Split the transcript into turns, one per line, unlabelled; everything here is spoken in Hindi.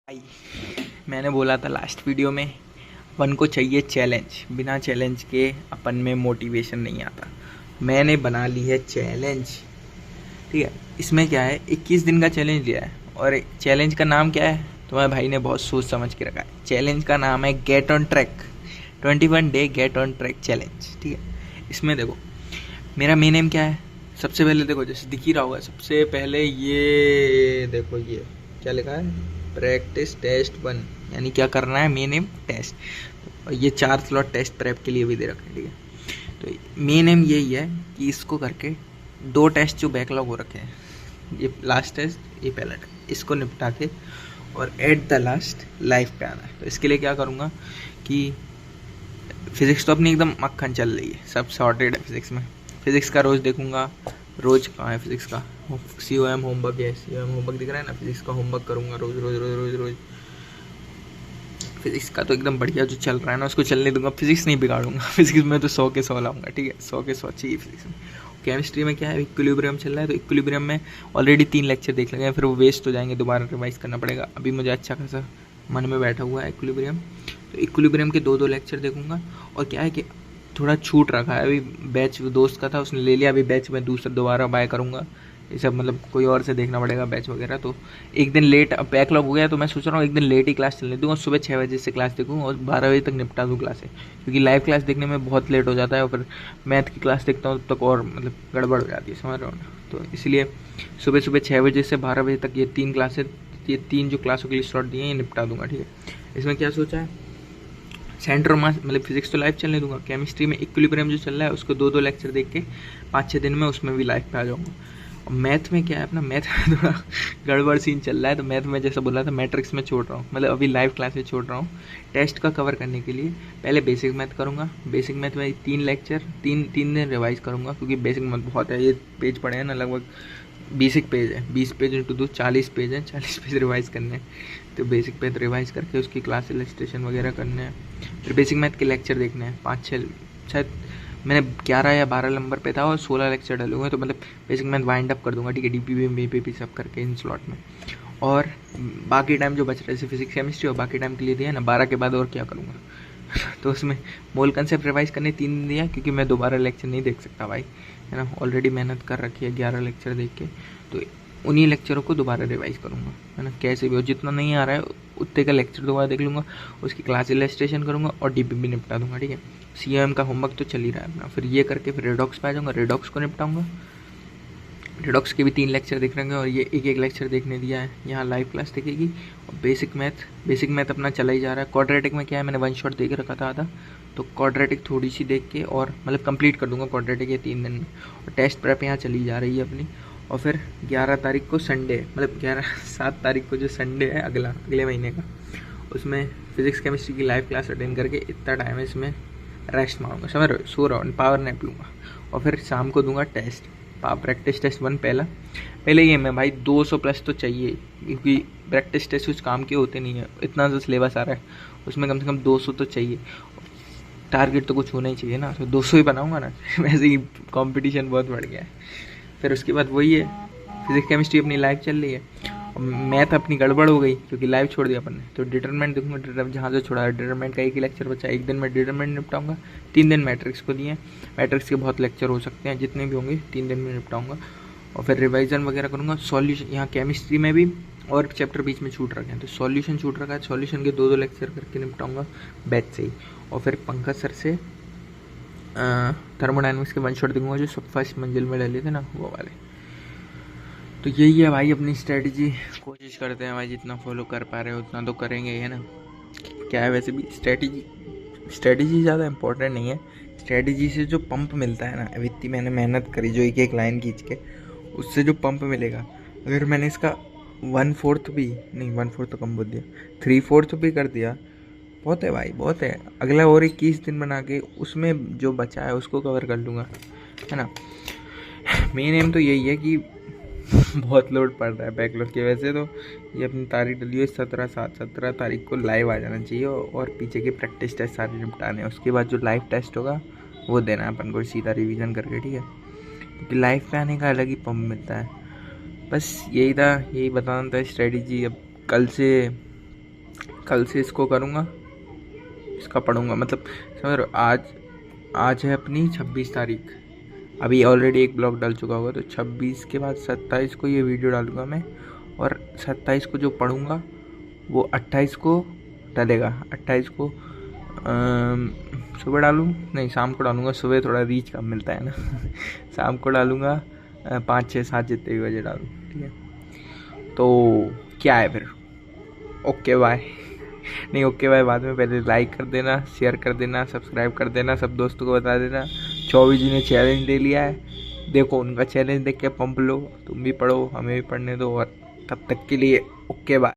भाई मैंने बोला था लास्ट वीडियो में अपन को चाहिए चैलेंज। बिना चैलेंज के अपन में मोटिवेशन नहीं आता। मैंने बना ली है चैलेंज। ठीक है, इसमें क्या है, 21 दिन का चैलेंज लिया है। और चैलेंज का नाम क्या है, तुम्हारे भाई ने बहुत सोच समझ के रखा है। चैलेंज का नाम है get on track. 21 day get on track challenge. ठीक है, इसमें देखो मेरा मेन एम क्या है। सबसे पहले देखो, जैसे दिख ही रहा होगा, सबसे पहले ये देखो, ये क्या लिखा है, प्रैक्टिस टेस्ट 1। यानी क्या करना है, मेन एम टेस्ट। और ये 4 स्लॉट टेस्ट प्रेप के लिए भी दे रखे हैं। ठीक है, तो मेन एम यही है कि इसको करके 2 टेस्ट जो बैकलॉग हो रखे हैं, ये लास्ट टेस्ट, ये पहला टेस्ट, इसको निपटा के और एट द लास्ट लाइफ पे आना है। तो इसके लिए क्या करूँगा कि फिज़िक्स तो अपनी एकदम मक्खन चल रही है, सब सॉर्टेड है फिज़िक्स में। फिज़िक्स का रोज़ देखूंगा। रोज़ कहाँ है फिज़िक्स का, COM होमवर्क है, COM होमवर्क दिख रहा है ना, फिज़िक्स का होमवर्क करूँगा रोज़ रोज़ रोज़ रोज़ रोज़। फिज़िक्स का तो एकदम बढ़िया जो चल रहा है ना, उसको चलने दूंगा, फिज़िक्स नहीं बिगाड़ूंगा। फिज़िक्स में तो 100 के 100 लाऊंगा। ठीक है, 100 के 100 चाहिए फिज़िक्स में। केमिस्ट्री में क्या है, इक्विलिब्रियम चल रहा है, तो इक्विलिब्रियम में ऑलरेडी 3 लेक्चर देख लगे, फिर वो वेस्ट हो जाएंगे, दोबारा रिवाइज करना पड़ेगा। अभी मुझे अच्छा खासा मन में बैठा हुआ है इक्विलिब्रियम, तो इक्विलिब्रियम के 2 लेक्चर देखूंगा। और क्या है कि थोड़ा छूट रखा है, अभी बैच दोस्त का था, उसने ले लिया, अभी बैच में दोबारा बाय करूँगा। ये सब मतलब कोई और से देखना पड़ेगा बैच वगैरह। तो एक दिन लेट बैकलॉग हो गया, तो मैं सोच रहा हूँ एक दिन लेट ही क्लास चलने दूँगा। सुबह 6 बजे से क्लास देखूँगा और 12 बजे तक निपटा दूँ क्लासें, क्योंकि लाइव क्लास देखने में बहुत लेट हो जाता है। और फिर मैथ की क्लास देखता हूँ तब तक और मतलब गड़बड़ हो जाती है, समझ रहे हो ना। तो इसलिए सुबह सुबह 6 बजे से 12 बजे तक ये 3 क्लासें, ये 3 जो क्लासों के लिए स्लॉट दिए हैं, ये निपटा दूँगा। ठीक है, इसमें क्या सोचा है, सेंटर और मास मतलब फिजिक्स तो लाइव चलने दूंगा। केमिस्ट्री में इक्विलिब्रियम जो चल रहा है उसको 2 लेक्चर देख के 5-6 दिन में उसमें भी लाइव पे आ जाऊंगा। और मैथ में क्या है, अपना मैथ में थोड़ा गड़बड़ सीन चल रहा है, तो मैथ में जैसा बोला था मैट्रिक्स में छोड़ रहा हूँ, मतलब अभी लाइव क्लासेस छोड़ रहा हूँ टेस्ट का कवर करने के लिए। पहले बेसिक मैथ करूँगा। बेसिक मैथ में 3 लेक्चर, 3 दिन रिवाइज करूँगा, क्योंकि बेसिक मैथ बहुत है। ये पेज पढ़े हैं ना, लगभग 20 पेज है, 20 पेज इंटू 2 40 पेज है, 40 पेज रिवाइज करने हैं। तो बेसिक मैथ रिवाइज करके उसकी क्लास इलस्ट्रेशन वगैरह करने हैं। फिर बेसिक मैथ के लेक्चर देखने हैं 5-6, शायद मैंने 11 या 12 नंबर पे था और 16 लेक्चर डले हुए हैं, तो मतलब बेसिक मैथ वाइंड अप कर दूंगा। ठीक है, DPP MPP सब करके इन स्लॉट में। और बाकी टाइम जो बच रहा है, जैसे फिजिक्स केमिस्ट्री और बाकी टाइम के लिए दिया ना, 12 के बाद और क्या करूँगा। तो उसमें मोल कंसेप्ट रिवाइज करने 3 दिन दिया, क्योंकि मैं दोबारा लेक्चर नहीं देख सकता भाई, है ना। ऑलरेडी मेहनत कर रखी है 11 लेक्चर देख के, तो उन्हीं लेक्चरों को दोबारा रिवाइज करूँगा, है ना। कैसे भी हो, जितना नहीं आ रहा है उतने का लेक्चर दोबारा देख लूँगा, उसकी क्लास इलस्ट्रेशन करूँगा और DPP निपटा दूँगा। ठीक है, COM का होमवर्क तो चल ही रहा है अपना। फिर ये करके फिर रेडॉक्स पे आ जाऊँगा, रेडॉक्स को निपटाऊँगा। रेडॉक्स के भी 3 लेक्चर देख रहेंगे, और ये एक लेक्चर देखने दिया है, यहाँ लाइव क्लास देखेगी। और बेसिक मैथ अपना चला ही जा रहा है। क्वाड्रेटिक में क्या है, मैंने 1 शॉट देख रखा था आधा, तो क्वाड्रेटिक थोड़ी सी देख के और मतलब कंप्लीट कर दूंगा क्वाड्रेटिक ये 3 दिन में। और टेस्ट प्रेप यहाँ चली जा रही है अपनी। और फिर 11 तारीख को संडे, मतलब 7 तारीख को जो संडे है अगले महीने का, उसमें फिजिक्स केमिस्ट्री की लाइव क्लास अटेंड करके इतना टाइम है इसमें रेस्ट मारूंगा, समझ रहे हो, सो रहा हूँ, पावर नैप लूँगा। और फिर शाम को दूंगा टेस्ट, प्रैक्टिस टेस्ट 1 पहले ये मैं भाई 200 प्लस तो चाहिए, क्योंकि प्रैक्टिस टेस्ट कुछ काम के होते नहीं है। इतना जो सिलेबस आ रहा है उसमें कम से कम 200 तो चाहिए। टारगेट तो कुछ होना ही चाहिए ना, तो 200 ही बनाऊंगा ना। वैसे ही कंपटीशन बहुत बढ़ गया है। फिर उसके बाद वही है, फिजिक्स केमिस्ट्री अपनी लाइव चल रही है, और मैथ अपनी गड़बड़ हो गई क्योंकि लाइव छोड़ दिया अपन ने। तो डिटरमिनेंट देखूंगा, जहाँ से छोड़ा है डिटरमिनेंट का एक ही लेक्चर बचा, एक दिन में डिटरमिनेंट निपटाऊंगा। 3 दिन मैट्रिक्स को दिए, मैट्रिक्स के बहुत लेक्चर हो सकते हैं, जितने भी होंगे 3 दिन में निपटाऊंगा। और फिर रिवाइजन वगैरह करूँगा। सॉल्यूशन यहाँ केमिस्ट्री में भी और चैप्टर बीच में छूट रखे हैं, तो सॉल्यूशन छूट रखा है, सॉल्यूशन के 2 लेक्चर करके निपटाऊंगा बैच से ही। और फिर पंकज सर से थर्मोडाइनमिक्स के 1 शॉट देखूंगा, जो सब फर्स्ट मंजिल में डले थे ना, वो वाले। तो यही है भाई अपनी स्ट्रेटजी। कोशिश करते हैं भाई जितना फॉलो कर पा रहे हो उतना तो करेंगे, है ना। क्या है वैसे भी स्ट्रेटजी ज़्यादा इंपॉर्टेंट नहीं है। स्ट्रेटजी से जो पंप मिलता है ना, अभी इतनी मैंने मेहनत करी, जो एक लाइन खींच के, उससे जो पंप मिलेगा, अगर मैंने इसका 1/4 भी नहीं, 1/4 तो कम बोल दिया, 3/4 भी कर दिया, बहुत है भाई, बहुत है। अगला और 21 दिन बना के उसमें जो बचा है उसको कवर कर लूँगा, है ना। मेन एम तो यही है कि बहुत लोड पड़ रहा है बैकलॉग की वजह से। तो ये अपनी तारीख डली है 17 तारीख को लाइव आ जाना चाहिए, और पीछे के प्रैक्टिस टेस्ट सारे निपटाने हैं। उसके बाद जो लाइव टेस्ट होगा वो देना है अपन को सीधा रिवीजन करके। ठीक है, क्योंकि लाइव पे आने का अलग ही पंप मिलता है। बस यही था, यही बताना था स्ट्रेटजी। अब कल से कल से इसको करूँगा, इसका पढ़ूँगा, मतलब समझ रहे हो। आज है अपनी 26 तारीख, अभी ऑलरेडी एक ब्लॉग डाल चुका होगा, तो 26 के बाद 27 को ये वीडियो डालूँगा मैं, और 27 को जो पढ़ूँगा वो 28 को डालेगा। 28 को सुबह डालूँ, नहीं शाम को डालूँगा, सुबह थोड़ा रीच कम मिलता है ना शाम को डालूँगा 5 6 7 जितने भी बजे डालूँ, ठीक है। तो क्या है फिर, ओके बाय नहीं ओके बाय बाद में, पहले लाइक कर देना, शेयर कर देना, सब्सक्राइब कर देना, सब दोस्तों को बता देना। 24 जी ने चैलेंज ले लिया है, देखो उनका चैलेंज देख के पंप लो, तुम भी पढ़ो, हमें भी पढ़ने दो, और तब तक के लिए ओके बाय।